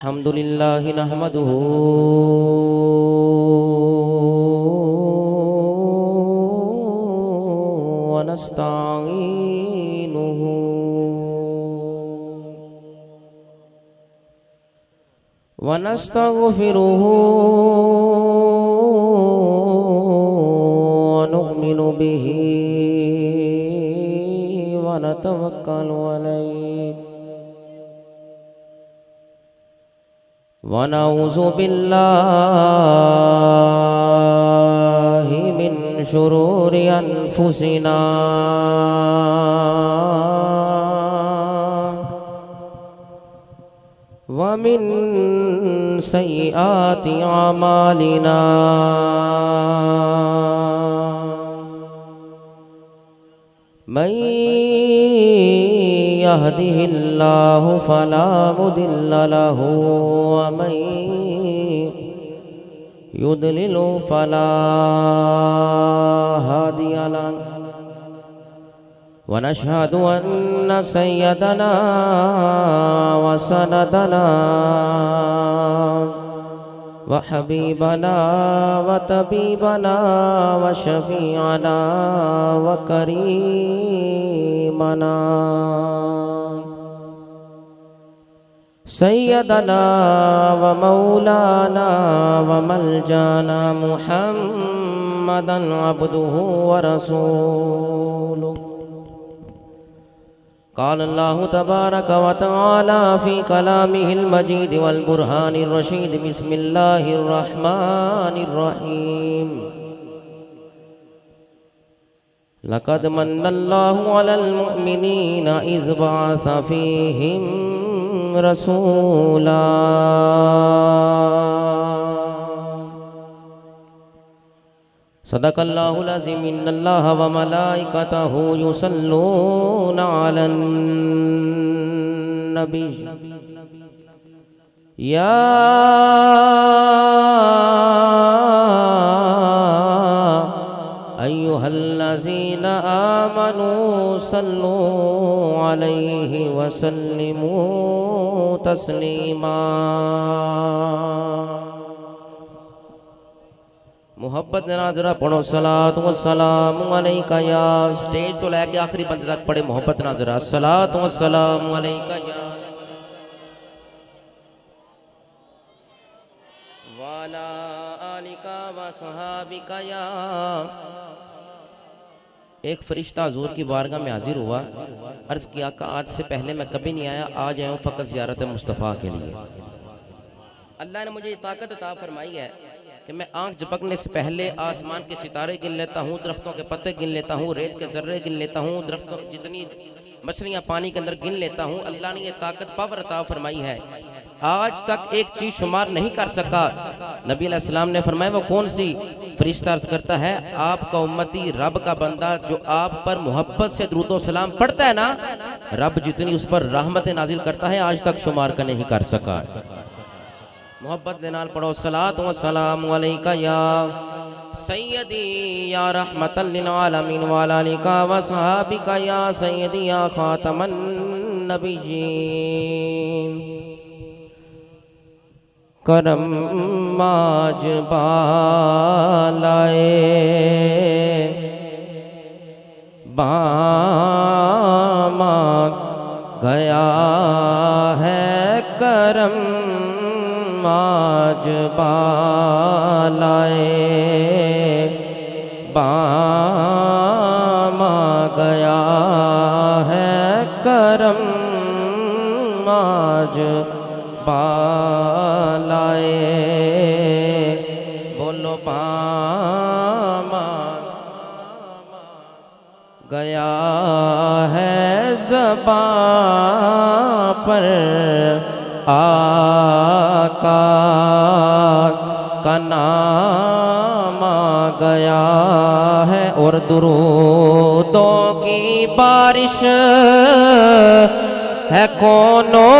अल्हम्दुलिल्लाहि नहमदुहु व नस्तईनुहु व नस्तगफिरुहु व नु'मिनु बिही व नतवक्कलु अलैहि व नऊज़ु बिल्लाहि मिन शुरूरि अनफुसिना व मिन सय्यिआति अमालिना मन यहदिहिल्लाहु फला मुदिल्ल लहु व मन युद्लिलु फला हादिय लहु व नशहदु अन्न सय्यदना व सनदना व हबीबना व तबीबना व शफीअना व करीमना सय्यदना व मौलाना व मलजाना मुहम्मदन अब्दुहु व रसूलुहु क़ाल अल्लाहु तबारक व तआला फ़ी कलामिहिल मजीद वल बुरहानिर रशीद बिस्मिल्लाहिर रहमानिर रहीम लक़द मन्नल्लाहु अलल मुअमिनीना इज़ बअस फ़ीहिम रसूला सदक़ल्लाहुल अज़ीम इन्नल्लाह व मलाइकतहु युसल्लूना अलन नबी या अय्युहल्लज़ीना आमनू सल्लू अलैहि व सल्लिमू तस्लीमा। मोहब्बत ने जरा पढ़ो सलात व सलाम अलैका या। स्टेज तो लेके आखिरी बंदे तक पढ़े मोहब्बत ना जरा सलात व सलाम अलैका या वाला आलिका व सहाबिका या। एक फरिश्ता हुजूर की बारगाह में हाजिर हुआ, अर्ज किया कि आज से पहले मैं कभी नहीं आया, आज आया हूँ फ़कत ज़ियारत मुस्तफ़ा के लिए। अल्लाह ने मुझे ताकत अता फरमाई है कि मैं आँख झपकने से पहले आसमान के सितारे गिन लेता हूँ, दरख्तों के पत्ते गिन लेता हूँ, रेत के जर्रे गिन लेता हूँ, दरख्तों जितनी मछलियाँ पानी के अंदर गिन लेता हूँ। अल्लाह ने ये ताकत पावर अता फरमाई है, आज तक एक चीज़ शुमार नहीं कर सका। नबी अलैहिस्सलाम ने फरमाया वो कौन सी? फरिश्ता अर्ज़ करता है आपका उम्मती रब का बंदा जो आप पर मोहब्बत से दुरूद व सलाम पढ़ता है ना, रब जितनी उस पर रहमत नाजिल करता है आज तक शुमार का नहीं कर सका। मोहब्बत दे नाल पढ़ो सलात व सलाम अलैका या सय्यदी या रहमतल लिल आलमीन व आलिका व सहाबिका या सय्यदी या खातमन नबिय्यीन। करम माज बालाए बामा गया है, करम आज बालाए बामा गया है, करम आज बालाए। बोलो बामा गया है ज़बां पर आका का नाम आ गया है, और दुरूदों की बारिश है कौनों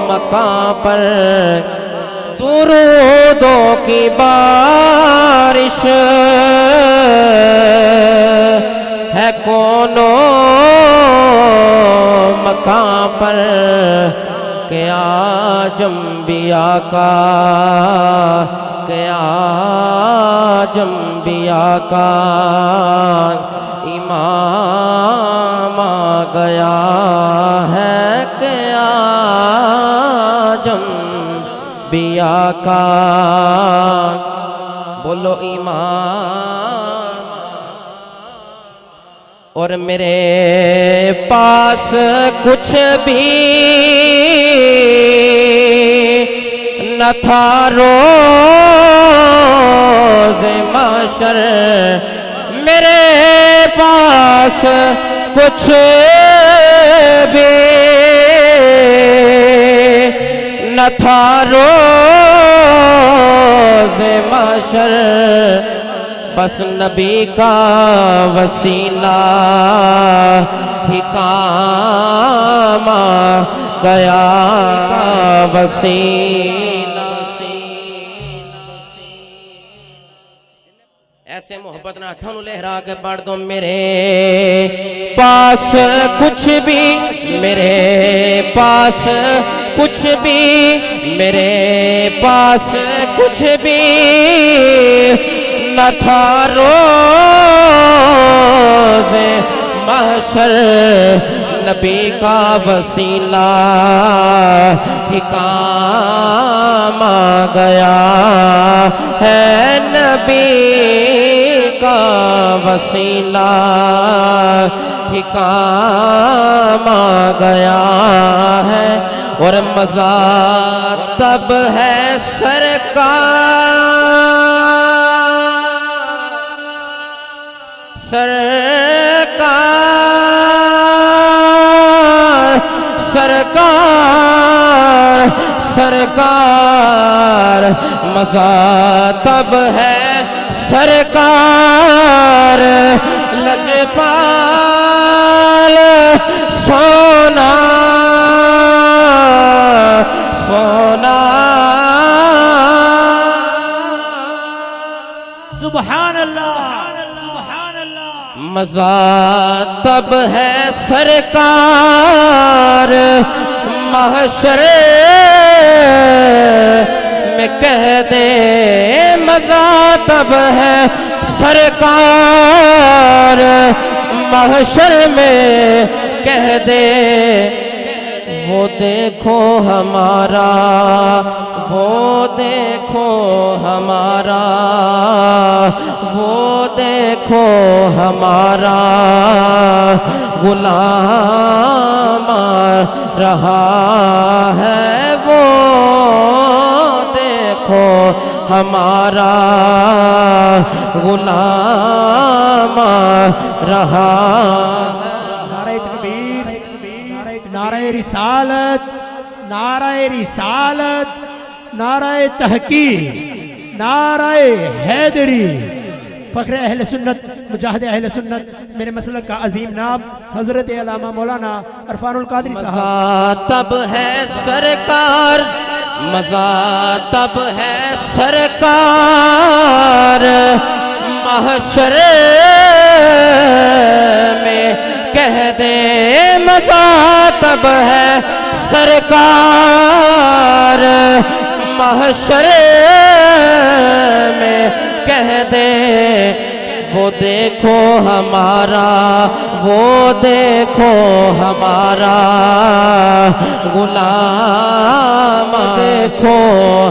मकां पर, दुरूदों की बारिश है कौनो मकां पर क्या जम्बिया का, क्या जम्बिया का इमाम आ गया है, क्या जम्बिया का। बोलो इमाम। और मेरे पास कुछ भी न था रोज़ महशर, मेरे पास कुछ भी न था रोज़ महशर, बस नबी का वसीला ही काम आ गया, वसीला। ऐसे मोहब्बत ना हाथों नूं लहरा के पढ़ दो। मेरे पास कुछ भी, मेरे पास कुछ भी, मेरे पास कुछ भी न था रोज़ महशर, नबी का वसीला ही काम आ गया है, नबी का वसीला ही काम आ गया है। और मज़ा तब है सरकार, सरकार, सरकार, मज़ा तब है सरकार, लजपाल सोना सोना। सुभान अल्लाह, सुभान अल्लाह। मज़ा तब है सरकार, महशर में कह दे, मज़ा तब है सरकार, महशर में कह दे, वो देखो हमारा, वो देखो हमारा, वो देखो हमारा गुलाम आ रहा है, वो देखो हमारा गुलाम आ रहा। नारे तकबीर, नारे रिसालत, नारे रिसालत, नारे तहकीर, नारे हैदरी, फ़ख्र अहले सुन्नत, मुजाहिद अहले सुन्नत, मेरे मसलक का अजीम नाम हज़रत अल्लामा मौलाना अरफानुल कादरी साहब। मज़ा तब है सरकार, मज़ा तब है सरकार, महशर में कह दे, मज़ा तब है सरकार, महशर में कह दे, वो देखो हमारा, वो देखो हमारा गुलाम, देखो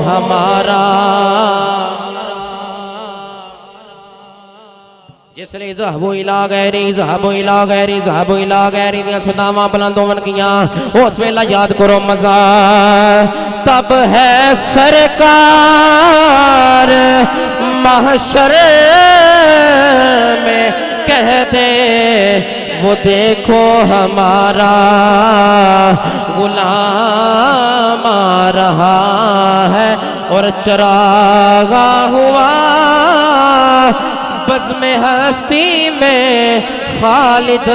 हमारा। जिसने ज़हबो इला गैरी, ज़हबो इला गैरी, ज़हबो इला गैरी दियां सदावां बुलंद होवन गियां, उस वेला याद करो। मज़ा तब है सरकार, महशर में कह दे, वो देखो हमारा गुलाम आ रहा है। और चरागा हुआ बज़्म हस्ती में खालिद,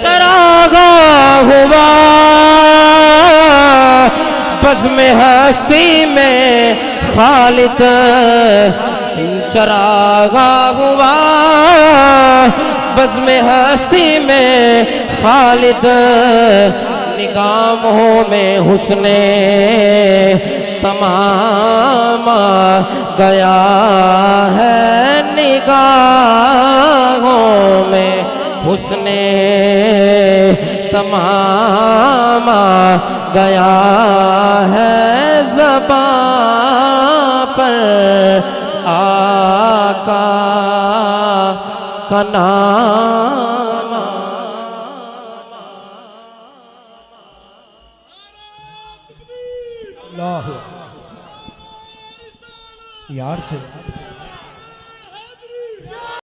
चरागा हुआ बज़्म हस्ती में खालिद, चरागा हुआ बज़्म हस्ती में खालिद, निगाहों में हुस्ने तमाम गया है, निगाहों में हुस्ने तमाम गया है, ज़बां पर आका का नाम। अल्लाह यार से